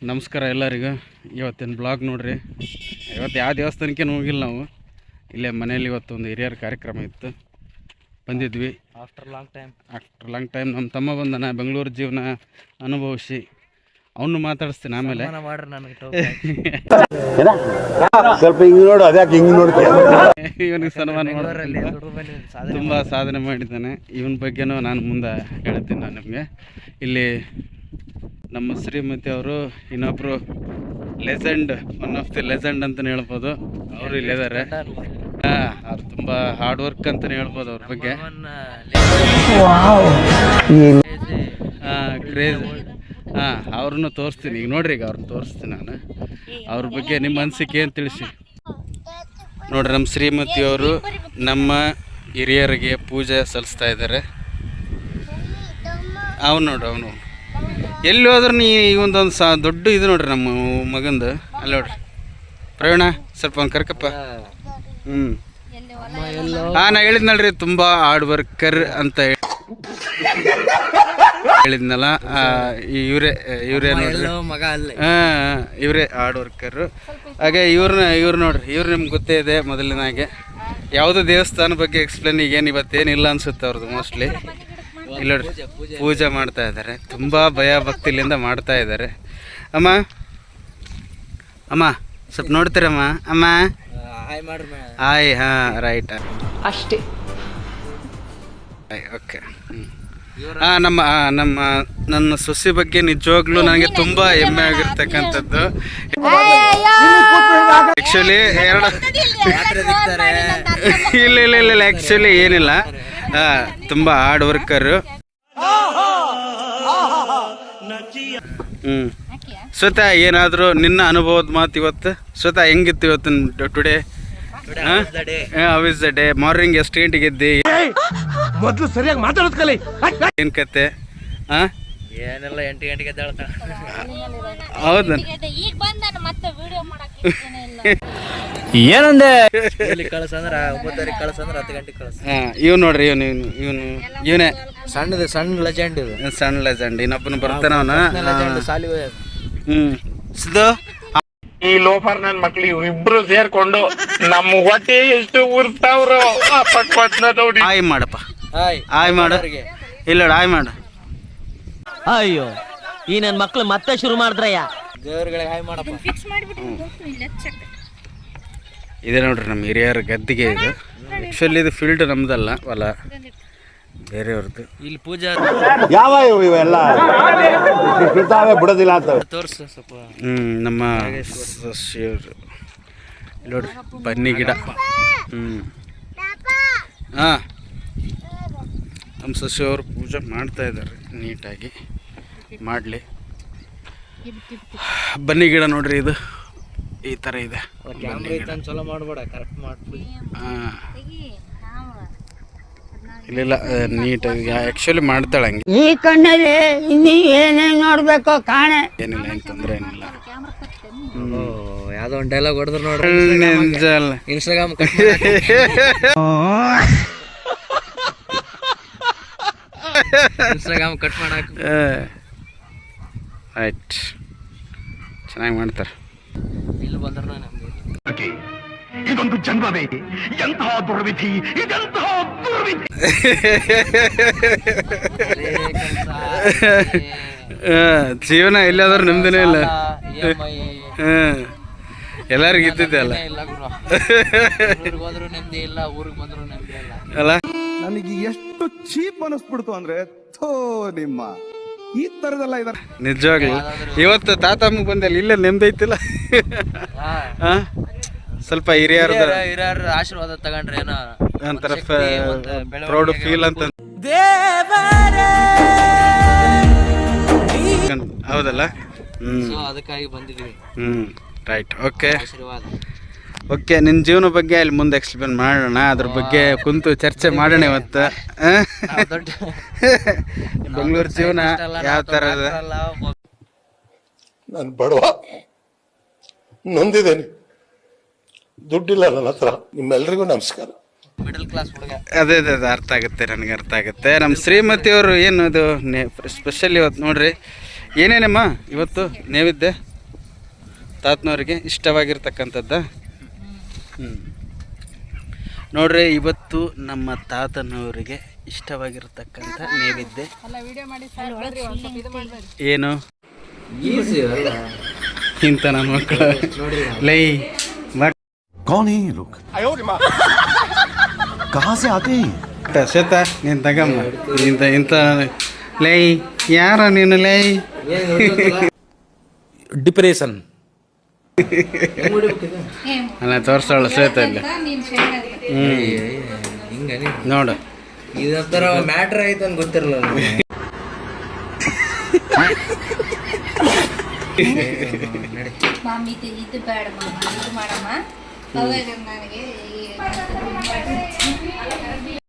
ನಮಸ್ಕಾರ ಎಲ್ಲರಿಗೂ. ಇವತ್ತಿನ ಬ್ಲಾಗ್ ನೋಡ್ರಿ. ಇವತ್ತು ಯಾವ ದೇವಸ್ಥಾನಕ್ಕೆ ಹೋಗಿಲ್ಲ ನಾವು, ಇಲ್ಲೇ ಮನೇಲಿ ಇವತ್ತು ಒಂದು ಹಿರಿಯರ ಕಾರ್ಯಕ್ರಮ ಇತ್ತು, ಬಂದಿದ್ವಿ. ಆಫ್ಟರ್ ಲಾಂಗ್ ಟೈಮ್ ನಮ್ಮ ತಮ್ಮ ಬಂದನ, ಬೆಂಗಳೂರು ಜೀವನ ಅನುಭವಿಸಿ. ಅವನು ಮಾತಾಡಿಸ್ತೀನಿ ಆಮೇಲೆ. ಸ್ವಲ್ಪ ಹಿಂಗೆ ನೋಡು, ಅದ್ಯಾಕೆ ಹಿಂಗೆ ನೋಡ್ತೀಯ? ಇವನಿಗೆ ಸನ್ಮಾನ ಮಾಡೋದ್ರಲ್ಲಿ ತುಂಬ ಸಾಧನೆ ಮಾಡಿದ್ದಾನೆ. ಇವನ ಬಗ್ಗೆನೂ ನಾನು ಮುಂದೆ ಹೇಳ್ತೀನಿ. ನಾನು ನಿಮಗೆ ಇಲ್ಲಿ ನಮ್ಮ ಶ್ರೀಮತಿ ಅವರು ಇನ್ನೊಬ್ಬರು legend, one of the legend ಅಂತಲೇ ಹೇಳ್ಬೋದು. ಅವರು ಇಲ್ಲಿದ್ದಾರೆ. ಅವ್ರು ತುಂಬ ಹಾರ್ಡ್ ವರ್ಕ್ ಅಂತಲೇ ಹೇಳ್ಬೋದು ಅವ್ರ ಬಗ್ಗೆ. ಕ್ರೇಜ್. ಅವ್ರನ್ನ ತೋರಿಸ್ತೀನಿ ಈಗ ನೋಡ್ರಿ. ಈಗ ಅವ್ರನ್ನ ತೋರಿಸ್ತೀನಿ ನಾನು. ಅವ್ರ ಬಗ್ಗೆ ನಿಮ್ಮ ಅನಿಸಿಕೆ ಏನು ತಿಳಿಸಿ. ನೋಡ್ರಿ, ನಮ್ಮ ಶ್ರೀಮತಿಯವರು ನಮ್ಮ ಹಿರಿಯರಿಗೆ ಪೂಜೆ ಸಲ್ಲಿಸ್ತಾ ಇದ್ದಾರೆ. ಅವನು ಎಲ್ಲಿ ಹೋದ್ರೆ ನೀ ಒಂದೊಂದು ದೊಡ್ಡ ಇದು ನೋಡ್ರಿ ನಮ್ಮ ಮಗಂದು. ಅಲ್ಲಿ ನೋಡ್ರಿ ಪ್ರವೀಣ, ಸ್ವಲ್ಪ ಒಂದು ಕರ್ಕಪ್ಪ. ನಾ ಹೇಳಿದ್ನಲ್ರಿ ತುಂಬ ಹಾರ್ಡ್ ವರ್ಕರ್ ಅಂತ ಹೇಳಿದ್ನಲ್ಲ. ಇವರೇ ನೋಡ್ರಿ, ಇವರೇ ಹಾರ್ಡ್ ವರ್ಕರು. ಹಾಗೆ ಇವ್ರು ನೋಡ್ರಿ, ಇವ್ರು ನಿಮ್ಗೆ ಗೊತ್ತೇ ಇದೆ ಮೊದಲಿನಾಗೆ. ಯಾವುದೋ ದೇವಸ್ಥಾನ ಬಗ್ಗೆ ಎಕ್ಸ್ಪ್ಲೇನ್ ಈಗೇನು ಇವತ್ತೇನಿಲ್ಲ ಅನ್ಸುತ್ತೆ ಅವ್ರದ್ದು. ಮೋಸ್ಟ್ಲಿ ಇಲ್ಲ ನೋಡ್ರಿ, ಪೂಜೆ ಮಾಡ್ತಾ ಇದ್ದಾರೆ. ತುಂಬ ಭಯ ಭಕ್ತಿಲಿಂದ ಮಾಡ್ತಾ ಇದ್ದಾರೆ. ಅಮ್ಮ ಸ್ವಲ್ಪ ನೋಡ್ತೀರಮ್ಮ? ಅಮ್ಮ ಹಾಯ್. ರೈಟ್ ಅಷ್ಟೇ. ಓಕೆ. ನನ್ನ ಸೊಸೆ ಬಗ್ಗೆ ನಿಜವಾಗ್ಲೂ ನನಗೆ ತುಂಬ ಹೆಮ್ಮೆ ಆಗಿರ್ತಕ್ಕಂಥದ್ದು. ಆ್ಯಕ್ಚುಲಿ ಇಲ್ಲ ಆ್ಯಕ್ಚುಲಿ ಏನಿಲ್ಲ, ತುಂಬ ಹಾರ್ಡ್ ವರ್ಕರು. ಸ್ವತಃ ಏನಾದರೂ ನಿನ್ನ ಅನುಭವದ ಮಾತು ಇವತ್ತು ಸ್ವತಃ ಹೆಂಗಿತ್ತು ಇವತ್ತು today? How is the day? Morning ಎಷ್ಟು ಗಂಟೆಗೆ ಎದ್ದಿ? ಮೊದಲು ಸರಿಯಾಗಿ ಮಾತಾಡೋದು ಕಲಿ. ಏನು ಕತೆ? ಏನೆಲ್ಲ 8 ಗಂಟೆಗೆ ಎದ್ದೇಳ್ತಾನೆ. ಹೌದಾ? ಏನಂದೆ? ಕಳ್ಸಂದ್ರೆ 9 ಕಳ್ಸಂದ್ರೆ 10 ಗಂಟೆಗೆ ಕಳ್ಸ. ಇವ್ನು ನೋಡ್ರಿ, ಇವನೇ ಸಣ್ಣ ಲೆಜೆಂಡ್ ಇದು. ಸಣ್ಣ ಲೆಜೆಂಡ್. ಇನ್ನೊಬ್ಬನು ಬರ್ತಾನ ಅವನ. ಸಿದ್ದು, ಈ ಲೋಫರ್ ನನ್ ಮಕ್ಳು ಇಬ್ರು ಸೇರ್ಕೊಂಡು ನಮ್ಮ ಹೊಟ್ಟೆ ಎಷ್ಟು ಉರ್ತಾವ್ರು. ಹಾಯ್ ಮಾಡಪ್ಪ, ಹಾಯ್ ಮಾಡು. ಇಲ್ಲ ಹಾಯ್ ಮಾಡು. ಅಯ್ಯೋ, ಈ ನನ್ನ ಮಕ್ಳು ಮತ್ತೆ ಶುರು ಮಾಡಿದ್ರಯ್ಯ. ದೇವ್ರಿಗೆ ಹಾಯ್ ಮಾಡಪ್ಪ. ಇದೆ ನೋಡ್ರಿ ನಮ್ಮ ಹಿರಿಯರ ಗದ್ದಿಗೆ ಇದು. ಆ್ಯಕ್ಚುಲಿ ಇದು ಫೀಲ್ಡ್ ನಮ್ದಲ್ಲ, ಹೊಲ ಬೇರೆಯವ್ರದ್ದು. ಇಲ್ಲಿ ಪೂಜಾ ಯಾವ ಇವೆಲ್ಲ ಬಿಡೋದಿಲ್ಲ ಅಂತ ತೋರಿಸ ಸ್ವಲ್ಪ. ನಮ್ಮ ನೋಡ್ರಿ ಬನ್ನಿ ಗಿಡ. ನಮ್ಮ ಸಸ್ಯವರು ಪೂಜೆ ಮಾಡ್ತಾ ಇದ್ದಾರೆ ನೀಟಾಗಿ. ಮಾಡಲಿ. ಬನ್ನಿ ಗಿಡ ನೋಡ್ರಿ, ಇದು ಈ ಥರ ಇದೆ. ಚಲೋ ಮಾಡ್ಬೇಡ, ಕರೆಕ್ಟ್ ಮಾಡ್ಬಿಡಿ. ಇಲ್ಲ ನೀಟಾಗಿ ಆ್ಯಕ್ಚುಲಿ ಮಾಡ್ತಾಳೆ ಹಂಗೆ. ಈ ಕಣ್ಣಲ್ಲಿ ನೀವು ಏನೇನು ನೋಡ್ಬೇಕೋ ಕಾಣೆ. ಏನಿಲ್ಲ, ಏನು ತೊಂದರೆ ಏನಿಲ್ಲ. ಯಾವುದೋ ಒಂದು ಡೈಲಾಗ್ ಹೊಡೆದ್ರು ನೋಡ್ರಿ. ಇನ್ಸ್ಟಾಗ್ರಾಮ್ ಕಟ್ ಮಾಡಾಕ. ರೈಟ್, ಚೆನ್ನಾಗಿ ಮಾಡ್ತಾರೆ. ಇಲ್ಲಿ ಬಂದ್ರೆ ನಮಗೆ ಇದೊಂದು ಜನ್ಮವೇ, ಎಂತಹ ದುರ್ವಿಧಿ, ಇದೆಂತಹ ದುರ್ವಿಧಿ. ಜೀವನ ಎಲ್ಲಾದ್ರೂ ನಿಮ್ದೇನೇ ಇಲ್ಲ. ಎಲ್ಲರಿಗೂ ಇದ್ದಿದ್ದೆ ಅಲ್ಲ ಅಲ್ಲ. ನನಗೆ ಎಷ್ಟು ಚೀಪ್ ಅನಿಸ್ಬಿಡ್ತು ಅಂದ್ರೆ, ಥೋ ನಿಮ್ಮ ಈ ತರದೆಲ್ಲ ಇದ. ನಿಜವಾಗ್ಲು ಇವತ್ತು ತಾತಮ್ಮಗೆ ಬಂದಲ್ಲಿ ಇಲ್ಲೇ ನೆಮ್ಮದೈತಿಲ್ಲ. ಸ್ವಲ್ಪ ಹಿರಿಯರ ಆಶೀರ್ವಾದ ತಗೊಂಡ್ರೆ ಏನೋ ಒಂಥರ ಪ್ರೌಡ್ ಫೀಲ್ ಅಂತ. ಹೌದಲ್ಲ? ಅದಕ್ಕಾಗಿ ಬಂದಿದ್ದೀವಿ. ರೈಟ್. ಓಕೆ, ನಿನ್ನ ಜೀವನ ಬಗ್ಗೆ ಅಲ್ಲಿ ಮುಂದೆ ಎಕ್ಸ್ಪ್ಲೇನ್ ಮಾಡೋಣ. ಅದ್ರ ಬಗ್ಗೆ ಕುಂತು ಚರ್ಚೆ ಮಾಡೋಣ ಇವತ್ತು. ಬೆಂಗಳೂರು ಜೀವನ ಯಾವ ಥರ ಇದೆ? ನಾನು ಬಡವ, ನೊಂದಿದ್ದೇನೆ, ದುಡ್ಡಿಲ್ಲ ನನ್ನ ಹತ್ರ. ನಿಮ್ಮೆಲ್ರಿಗೂ ನಮಸ್ಕಾರ. ಮಿಡಲ್ ಕ್ಲಾಸ್ ಹುಡುಗ. ಅದೇ ಅರ್ಥ ಆಗುತ್ತೆ, ನನಗೆ ಅರ್ಥ ಆಗುತ್ತೆ. ನಮ್ಮ ಶ್ರೀಮತಿಯವರು ಏನು ಅದು ಸ್ಪೆಷಲ್ ಇವತ್ತು ನೋಡ್ರಿ. ಏನೇನಮ್ಮ ಇವತ್ತು ನೈವೇದ್ಯ? ತಾತನವ್ರಿಗೆ ಇಷ್ಟವಾಗಿರ್ತಕ್ಕಂಥದ್ದು. ನೋಡ್ರಿ, ಇವತ್ತು ನಮ್ಮ ತಾತನವರಿಗೆ ಇಷ್ಟವಾಗಿರ್ತಕ್ಕಂಥ ನೈವೇದ್ಯ ಏನು ಇಂಥ ನನ್ನ ಮಕ್ಕಳು ಲೈ कौन है ये लोग कहाँ से आते हैं ಶ್ವೇತ ನೀನು ತಗಮ್ಮ ಇಂಥ ಲೈ ಯಾರ ನೀನು ಲೈ ಡಿಪ್ರೆಷನ್ ಅಲ್ಲ ತೋರಿಸೋಳು ಶ್ವೇತ ಇಲ್ಲಿ ಹಿಂಗ ನೋಡು ಇದೊಂಥರ ಮ್ಯಾಟ್ರ್ ಆಯ್ತು ಅಂತ ಗೊತ್ತಿರಲ್ಲ ಮಾಮಿ ಇದು ಬೇಡ ಮಾಮ ಇದು ಮಾಡಮ್ಮ ಅವಾಗ ನನಗೆ